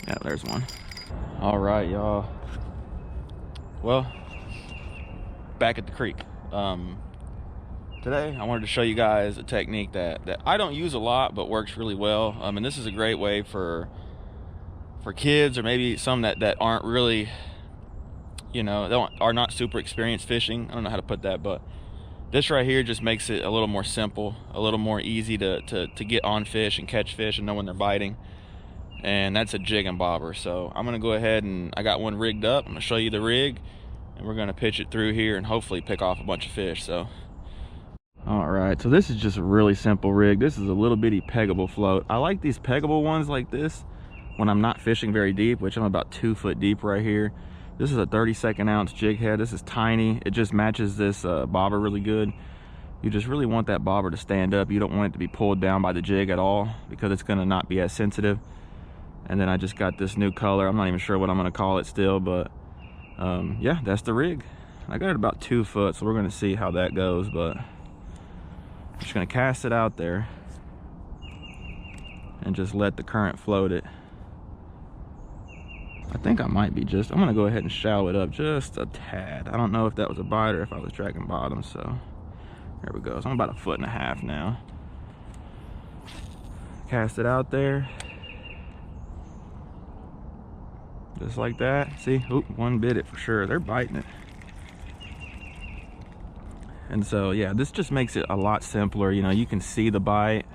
Yeah, there's one. All right, y'all. Well, back at the creek. Today I wanted to show you guys a technique that I don't use a lot but works really well. And this is a great way for kids, or maybe some that aren't really, you know, are not super experienced fishing. I don't know how to put that, but this right here just makes it a little more simple, a little more easy to get on fish and catch fish and know when they're biting. And that's a jig and bobber. So I'm gonna go ahead and I got one rigged up. I'm gonna show you the rig, and we're gonna pitch it through here and hopefully pick off a bunch of fish. So all right, so this is just a really simple rig. This is a little bitty peggable float. I like these peggable ones like this when I'm not fishing very deep, which I'm about 2 foot deep right here. This is a 32nd ounce jig head. This is tiny. It just matches this bobber really good. You just really want that bobber to stand up. You don't want it to be pulled down by the jig at all, because it's gonna not be as sensitive. And then I just got this new color. I'm not even sure what I'm gonna call it still, but yeah, that's the rig. I got it about 2 foot, so we're gonna see how that goes. But I'm just gonna cast it out there and just let the current float it. I think I might be I'm gonna go ahead and shallow it up just a tad. I don't know if that was a bite or if I was dragging bottom, so there we go. So I'm about 1.5 feet now. Cast it out there. Just like that. See, oop, one bit it for sure. They're biting it. And so, yeah, this just makes it a lot simpler. You know, you can see the bite.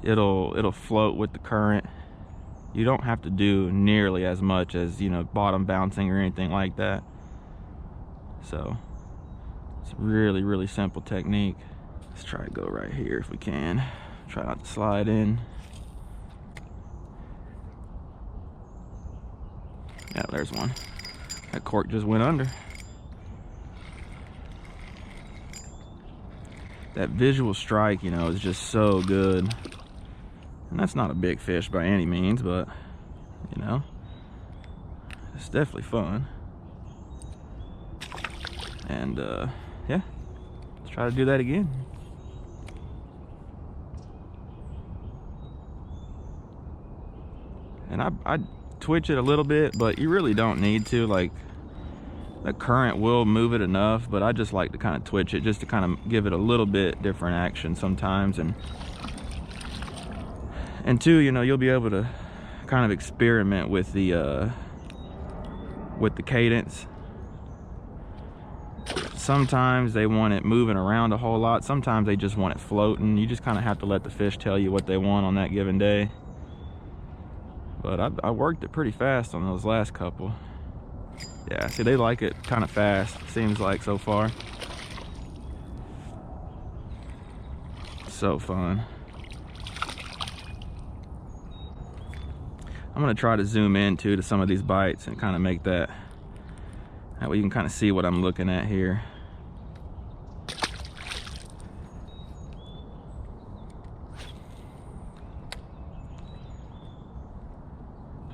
It'll float with the current. You don't have to do nearly as much as, you know, bottom bouncing or anything like that. So it's a really, really simple technique. Let's try to go right here if we can. Try not to slide in. Yeah, there's one. That cork just went under. That visual strike, you know, is just so good. And that's not a big fish by any means, but, you know, it's definitely fun. And, yeah, let's try to do that again. And I twitch it a little bit, but you really don't need to. Like, the current will move it enough, but I just like to kind of twitch it just to kind of give it a little bit different action sometimes. And two, you know, you'll be able to kind of experiment with the cadence. Sometimes they want it moving around a whole lot. Sometimes they just want it floating. You just kind of have to let the fish tell you what they want on that given day. But I worked it pretty fast on those last couple. Yeah, see, they like it kind of fast, seems like, so far. So fun. I'm gonna try to zoom in too to some of these bites and kind of make that way you can kind of see what I'm looking at here.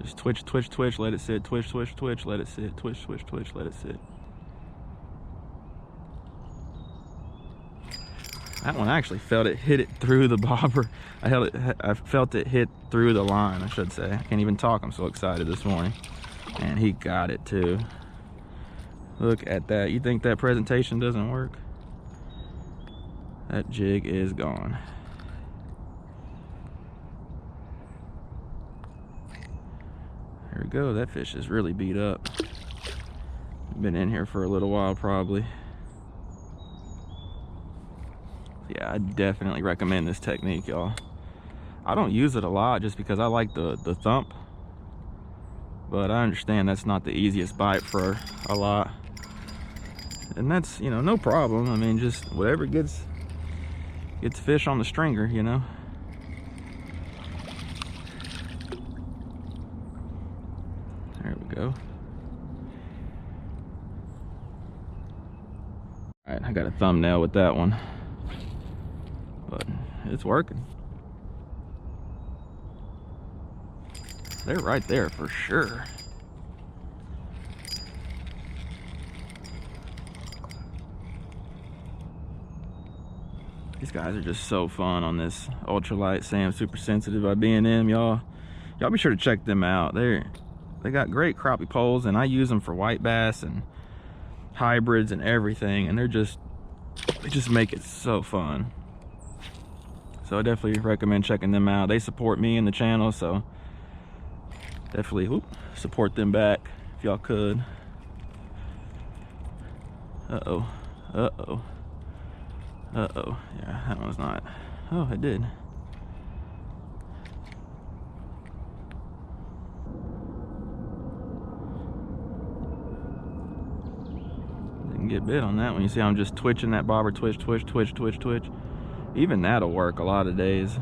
Just twitch, twitch, twitch, let it sit, twitch, twitch, twitch, let it sit, twitch, twitch, twitch, let it sit. That one, I actually felt it hit it through the bobber. I felt it hit through the line, I should say. I can't even talk, I'm so excited this morning. And he got it too. Look at that. You think that presentation doesn't work? That jig is gone. There we go. That fish is really beat up. Been in here for a little while probably. Yeah, I definitely recommend this technique, y'all. I don't use it a lot just because I like the thump, but I understand that's not the easiest bite for a lot, and that's, you know, no problem. I mean, just whatever gets fish on the stringer, you know. There we go. All right, I got a thumbnail with that one, but it's working. They're right there for sure. These guys are just so fun on this ultralight Sam Super Sensitive by B&M, y'all. Y'all be sure to check them out. They got great crappie poles, and I use them for white bass and hybrids and everything, and they just make it so fun. So I definitely recommend checking them out. They support me in the channel, so definitely support them back if y'all could. Uh-oh. Uh-oh. Uh-oh. Yeah, that one's not. Oh, it did. Didn't get bit on that one. You see I'm just twitching that bobber, twitch, twitch, twitch, twitch, twitch. Even that'll work a lot of days,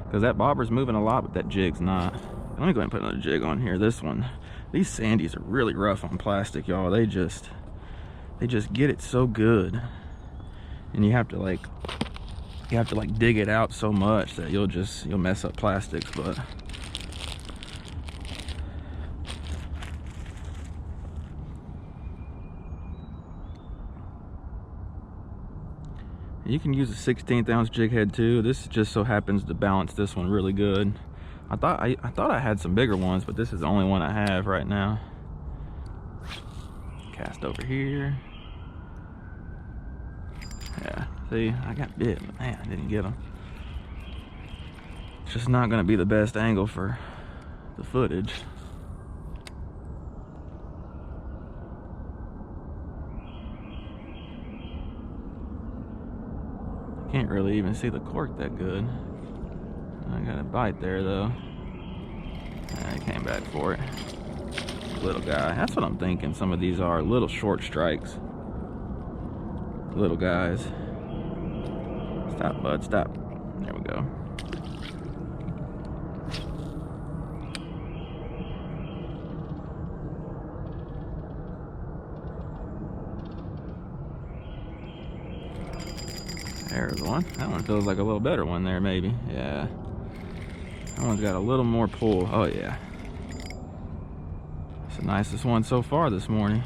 because that bobber's moving a lot, but that jig's not. Let me go ahead and put another jig on here. This one, these sandies are really rough on plastic, y'all. They just get it so good, and you have to like dig it out so much that you'll mess up plastics. But you can use a 16th ounce jig head too. This just so happens to balance this one really good. I thought I had some bigger ones, but this is the only one I have right now. Cast over here. Yeah, see, I got bit, but man, I didn't get them. It's just not gonna be the best angle for the footage. Can't really even see the cork that good. I got a bite there though. I came back for it. Little guy. That's what I'm thinking. Some of these are little short strikes. Little guys. Stop, bud, stop. There we go. There's one. That one feels like a little better one there, maybe. Yeah. That one's got a little more pull. Oh, yeah. It's the nicest one so far this morning.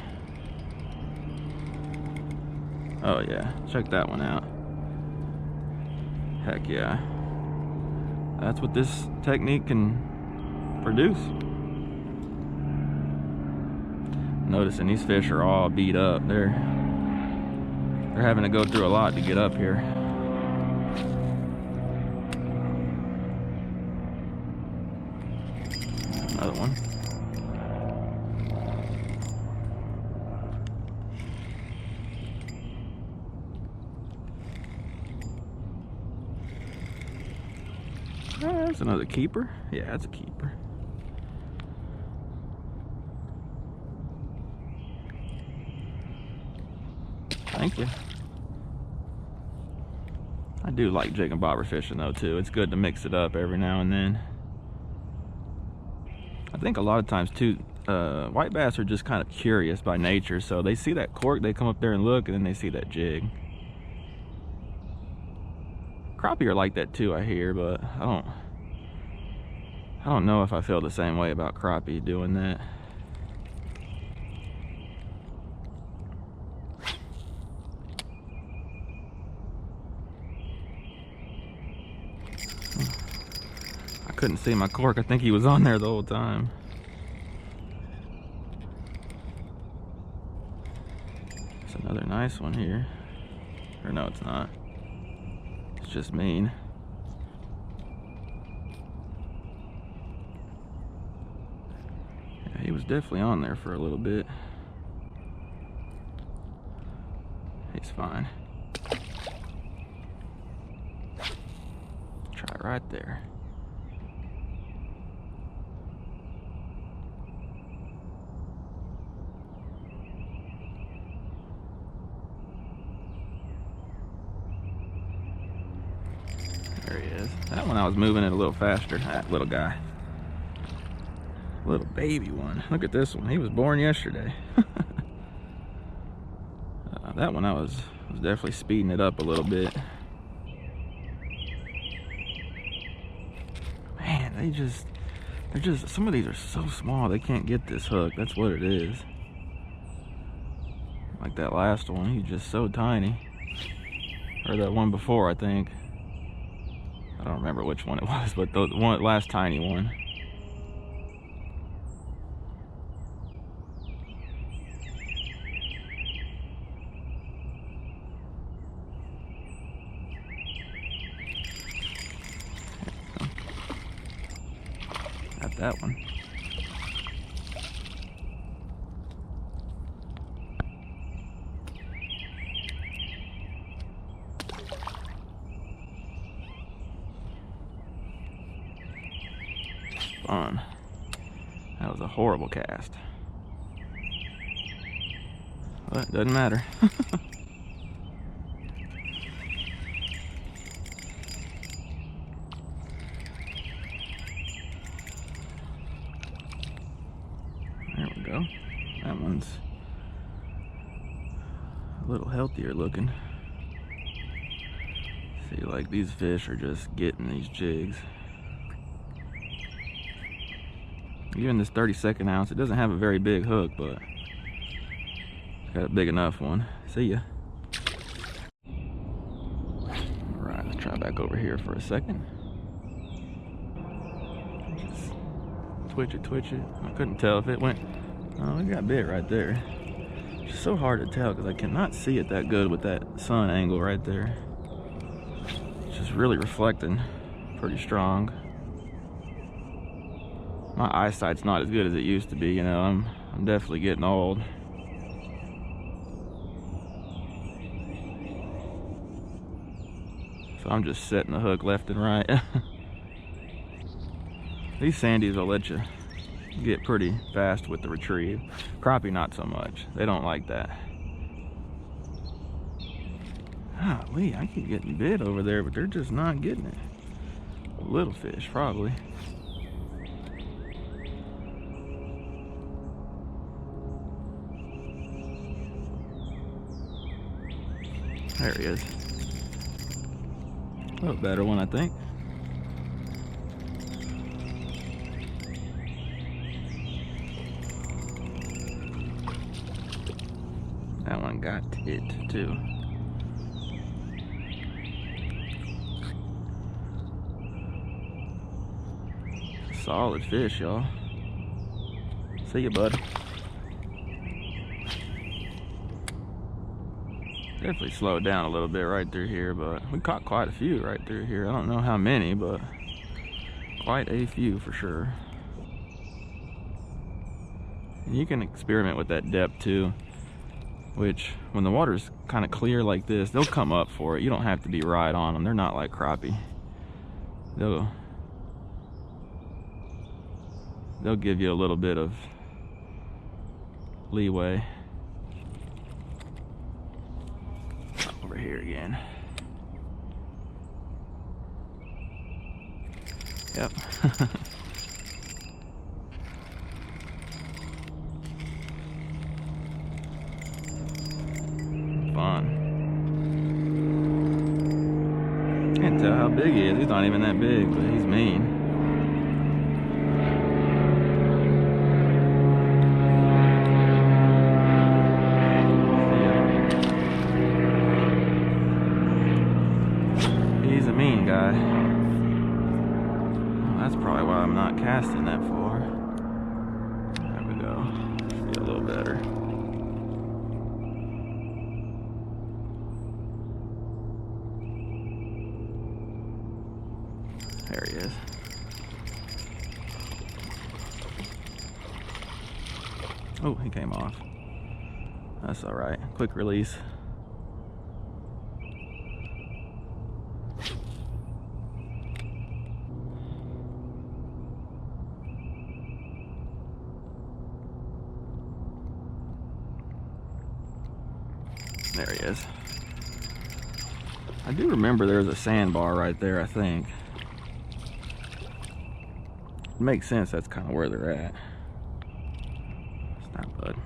Oh, yeah. Check that one out. Heck yeah. That's what this technique can produce. Noticing these fish are all beat up. They're having to go through a lot to get up here. Another one. That's another keeper. Yeah, that's a keeper. Thank you. I do like jig and bobber fishing though too. It's good to mix it up every now and then. I think a lot of times too, white bass are just kind of curious by nature, so they see that cork, they come up there and look, and then they see that jig. Crappie are like that too, I hear, but I don't know if I feel the same way about crappie doing that. I couldn't see my cork. I think he was on there the whole time. It's another nice one here. Or no, it's not. It's just mean. Yeah, he was definitely on there for a little bit. He's fine. Try it right there. There he is. That one I was moving it a little faster. That little guy. Little baby one. Look at this one. He was born yesterday. That one I was definitely speeding it up a little bit. Man, they're just, some of these are so small they can't get this hook. That's what it is. Like that last one, he's just so tiny. or the one before, I think. I don't remember which one it was, but the one, last tiny one. Got that one. Fun. That was a horrible cast. But it doesn't matter. There we go. That one's a little healthier looking. See, like these fish are just getting these jigs. Even this 32nd ounce, it doesn't have a very big hook, but it's got a big enough one. See ya. Alright, let's try back over here for a second. Just twitch it. I couldn't tell if it went. Oh, it got bit right there. It's just so hard to tell because I cannot see it that good with that sun angle right there. It's just really reflecting pretty strong. My eyesight's not as good as it used to be, you know. I'm definitely getting old. So I'm just setting the hook left and right. These sandies will let you get pretty fast with the retrieve. Crappie not so much. They don't like that. Golly, I keep getting bit over there, but they're just not getting it. Little fish, probably. There he is. A little better one, I think. That one got it too. Solid fish, y'all. See ya, bud. Definitely slowed down a little bit right through here, but we caught quite a few right through here. I don't know how many, but quite a few for sure. And you can experiment with that depth too, which when the water's kind of clear like this, they'll come up for it. You don't have to be right on them. They're not like crappie. They'll give you a little bit of leeway. Over here again. Yep. Fun. Can't tell how big he is. He's not even that big, but he's mean. He's a mean guy. Well, that's probably why I'm not casting that far. There we go. Should be a little better. There he is. Oh, he came off. That's all right. Quick release. There he is. I do remember there's a sandbar right there, I think. It makes sense, that's kind of where they're at. Snap, bud.